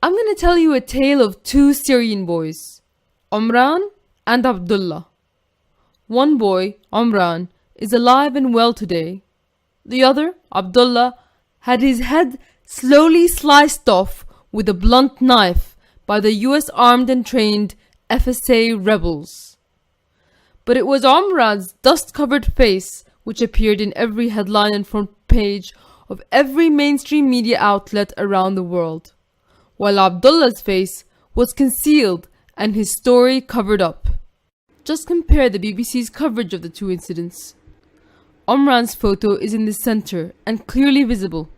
I'm gonna tell you a tale of two Syrian boys, Omran and Abdullah. One boy, Omran, is alive and well today. The other, Abdullah, had his head slowly sliced off with a blunt knife by the US armed and trained FSA rebels. But it was Omran's dust-covered face which appeared in every headline and front page of every mainstream media outlet around the world, while Abdullah's face was concealed and his story covered up. Just compare the BBC's coverage of the two incidents. Omran's photo is in the center and clearly visible.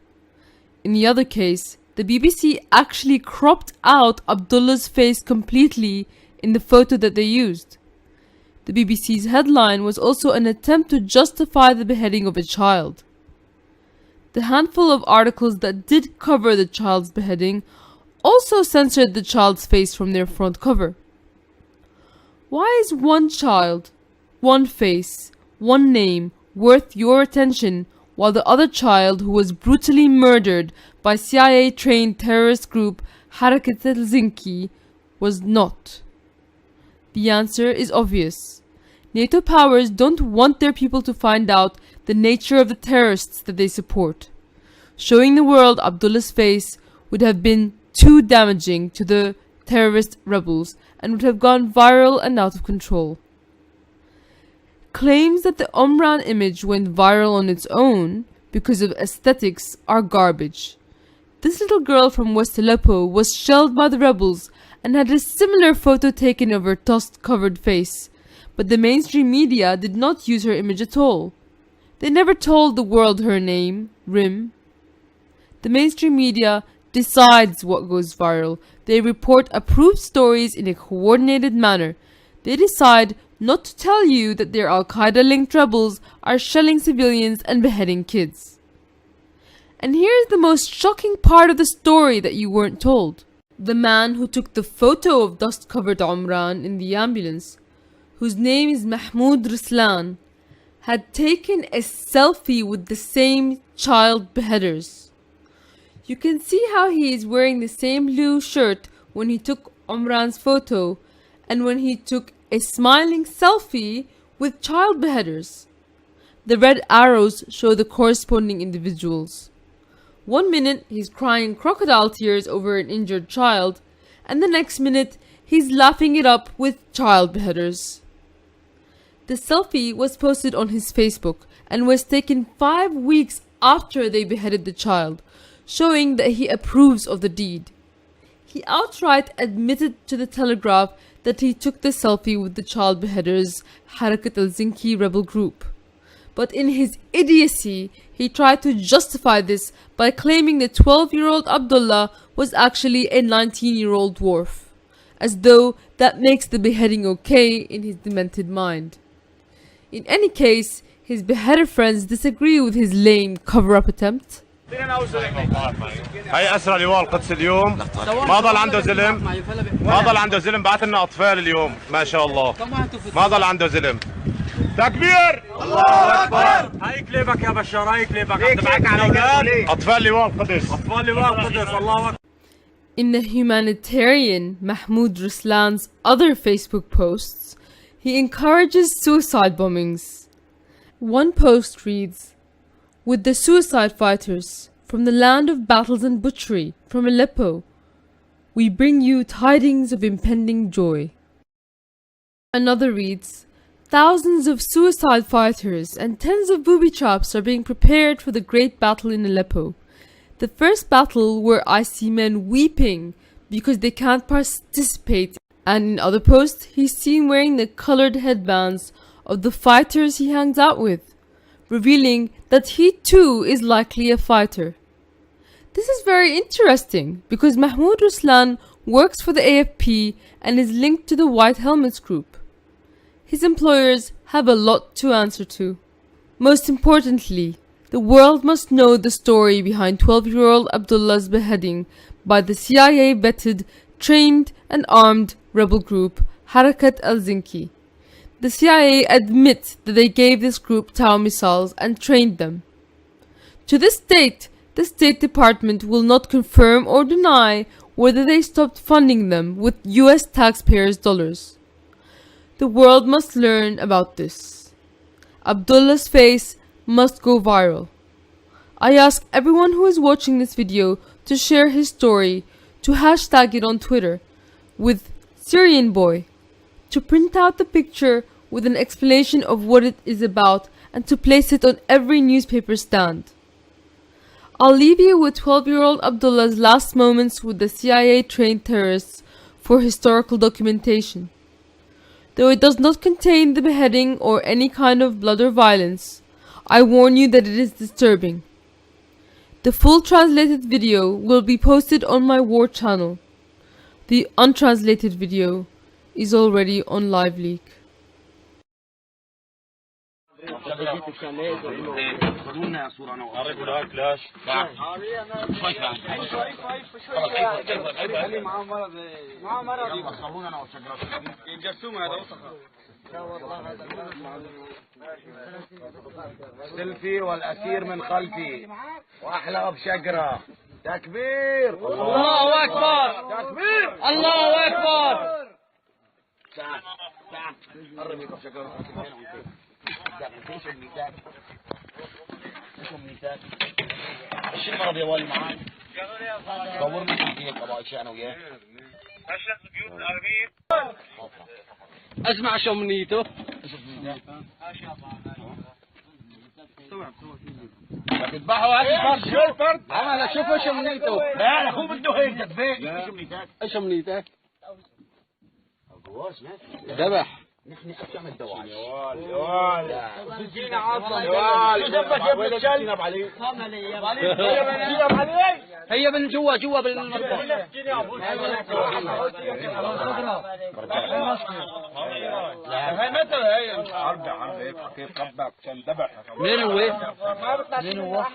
In the other case, the BBC actually cropped out Abdullah's face completely in the photo that they used. The BBC's headline was also an attempt to justify the beheading of a child. The handful of articles that did cover the child's beheading also censored the child's face from their front cover. Why is one child, one face, one name worth your attention while the other child who was brutally murdered by CIA-trained terrorist group Harakat al-Zinki was not? The answer is obvious. NATO powers don't want their people to find out the nature of the terrorists that they support. Showing the world Abdullah's face would have been too damaging to the terrorist rebels and would have gone viral and out of control. Claims that the Omran image went viral on its own because of aesthetics are garbage. This little girl from West Aleppo was shelled by the rebels and had a similar photo taken of her dust-covered face, but the mainstream media did not use her image at all. They never told the world her name, Rim. The mainstream media decides what goes viral. They report approved stories in a coordinated manner. They decide not to tell you that their Al-Qaeda-linked rebels are shelling civilians and beheading kids. And here's the most shocking part of the story that you weren't told. The man who took the photo of dust-covered Omran in the ambulance, whose name is Mahmoud Ruslan, had taken a selfie with the same child beheaders. You can see how he is wearing the same blue shirt when he took Omran's photo and when he took a smiling selfie with child beheaders. The red arrows show the corresponding individuals. 1 minute he's crying crocodile tears over an injured child, and the next minute he's laughing it up with child beheaders. The selfie was posted on his Facebook and was taken 5 weeks after they beheaded the child, showing that he approves of the deed. He outright admitted to the Telegraph that he took the selfie with the child beheaders Harakat al-Zinki rebel group. But in his idiocy, he tried to justify this by claiming the 12-year-old Abdullah was actually a 19-year-old dwarf, as though that makes the beheading okay in his demented mind. In any case, his beheader friends disagree with his lame cover-up attempt. هي أسرى لواء القدس اليوم ما ضل عنده زلم بعت لنا أطفال اليوم ما شاء الله ما ضل عنده زلم تكبير الله أكبر هاي كليبك يا بشار هاي كليبك أطفال لواء القدس الله أكبر. In the humanitarian Mahmoud Ruslan's other Facebook posts, he encourages suicide bombings. One post reads, "With the suicide fighters from the land of battles and butchery from Aleppo, we bring you tidings of impending joy." Another reads, "Thousands of suicide fighters and tens of booby traps are being prepared for the great battle in Aleppo. The first battle where I see men weeping because they can't participate." And in other posts, he's seen wearing the colored headbands of the fighters he hangs out with, revealing that he too is likely a fighter. This is very interesting because Mahmoud Ruslan works for the AFP and is linked to the White Helmets group. His employers have a lot to answer to. Most importantly, the world must know the story behind 12-year-old Abdullah's beheading by the CIA-vetted, trained and armed rebel group Harakat al-Zinki. The CIA admit that they gave this group Tau missiles and trained them. To this date, the State Department will not confirm or deny whether they stopped funding them with US taxpayers' dollars. The world must learn about this. Abdullah's face must go viral. I ask everyone who is watching this video to share his story, to hashtag it on Twitter with Syrian boy, to print out the picture with an explanation of what it is about, and to place it on every newspaper stand. I'll leave you with 12-year-old Abdullah's last moments with the CIA-trained terrorists for historical documentation. Though it does not contain the beheading or any kind of blood or violence, I warn you that it is disturbing. The full translated video will be posted on my war channel. The untranslated video is already on LiveLeak. سلفي والأسير من خلفي وأحلى بشجرة. تكبير الله أكبر. تكبير الله أكبر. قرب يقف شجرة. ايش الميتات؟ ايش الميتات؟ ايش المرض يا والي معاي؟ صورنا فيك قبائل انا وياه. اشرف بيوت الارمين. اسمع شو منيته. تذبحوا هذا الفرد. شو الفرد؟ انا شوف ايش منيته. لا اخوه بده هيك تذبيح. ايش منيتك؟ ايش منيتك؟ ذبح. نحن أسمع الدواعي. يوال سجينا عظم. يوال شو ذنبك يا ابن الكلب؟ علي. هي من جوا بالمركب. هي متى هي؟ حرب هيك كيف قبك كان ذبح. مين هو؟